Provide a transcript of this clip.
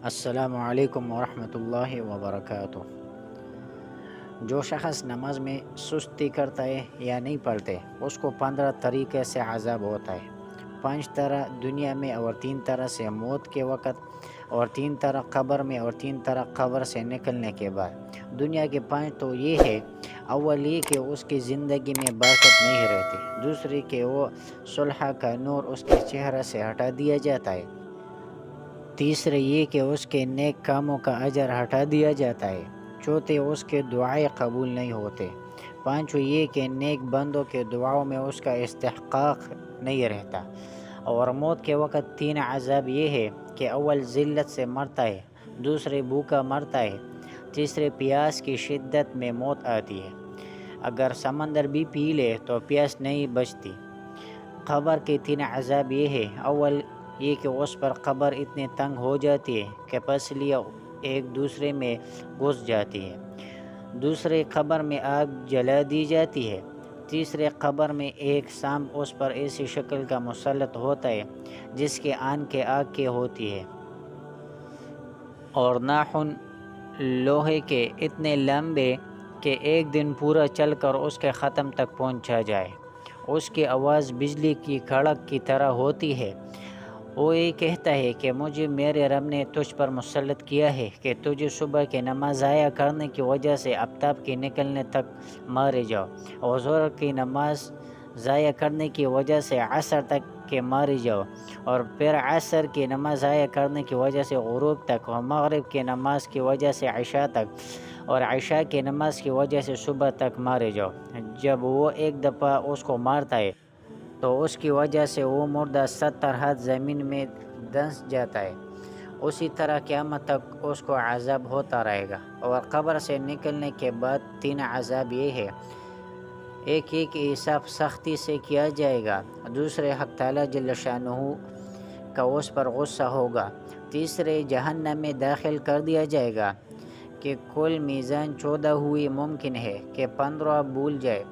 السلام علیکم ورحمۃ اللہ وبرکاتہ۔ جو شخص نماز میں سستی کرتا ہے یا نہیں پڑھتے اس کو 15 طریقے سے عذاب ہوتا ہے۔ 5 طرح دنیا میں اور 3 طرح سے موت کے وقت اور 3 طرح قبر میں اور 3 طرح قبر سے نکلنے کے بعد۔ دنیا کے 5 تو یہ ہے، اول یہ کہ اس کی زندگی میں برکت نہیں رہتی، دوسری کہ وہ صلح کا نور اس کے چہرے سے ہٹا دیا جاتا ہے، تیسرے یہ کہ اس کے نیک کاموں کا اجر ہٹا دیا جاتا ہے، چوتھے اس کے دعائیں قبول نہیں ہوتے، پانچویں یہ کہ نیک بندوں کے دعاؤں میں اس کا استحقاق نہیں رہتا، اور موت کے وقت 3 عذاب یہ ہے کہ اول ذلت سے مرتا ہے، دوسرے بھوکا مرتا ہے، تیسرے پیاس کی شدت میں موت آتی ہے، اگر سمندر بھی پی لے تو پیاس نہیں بجتی۔ قبر کے 3 عذاب یہ ہے، اول یہ کہ اس پر قبر اتنی تنگ ہو جاتی ہے کہ پسلیاں ایک دوسرے میں گھس جاتی ہے، دوسرے قبر میں آگ جلا دی جاتی ہے، تیسرے قبر میں ایک سانپ اس پر ایسی شکل کا مسلط ہوتا ہے جس کی آنکھیں آگ کی ہوتی ہے اور ناخن لوہے کے اتنے لمبے کہ ایک دن پورا چل کر اس کے ختم تک پہنچا جائے، اس کی آواز بجلی کی کڑک کی طرح ہوتی ہے، وہ یہ کہتا ہے کہ مجھے میرے رب نے تجھ پر مسلط کیا ہے کہ تجھے صبح کی نماز ضائع کرنے کی وجہ سے آفتاب کے نکلنے تک مارے جاؤ، اور ظہر کی نماز ضائع کرنے کی وجہ سے عصر تک کے مارے جاؤ، اور پھر عصر کی نماز ضائع کرنے کی وجہ سے غروب تک، اور مغرب کی نماز کی وجہ سے عشاء تک، اور عشاء کی نماز کی وجہ سے صبح تک مارے جاؤ۔ جب وہ ایک دفعہ اس کو مارتا ہے تو اس کی وجہ سے وہ مردہ 70 ہاتھ زمین میں دھنس جاتا ہے، اسی طرح قیامت تک اس کو عذاب ہوتا رہے گا۔ اور قبر سے نکلنے کے بعد 3 عذاب یہ ہے، ایک یہ کہ حساب سختی سے کیا جائے گا، دوسرے حق تعالیٰ جل شانہ کا اس پر غصہ ہوگا، تیسرے جہنم میں داخل کر دیا جائے گا کہ کل میزان 14 ہوئی ممکن ہے کہ 15 بھول جائے،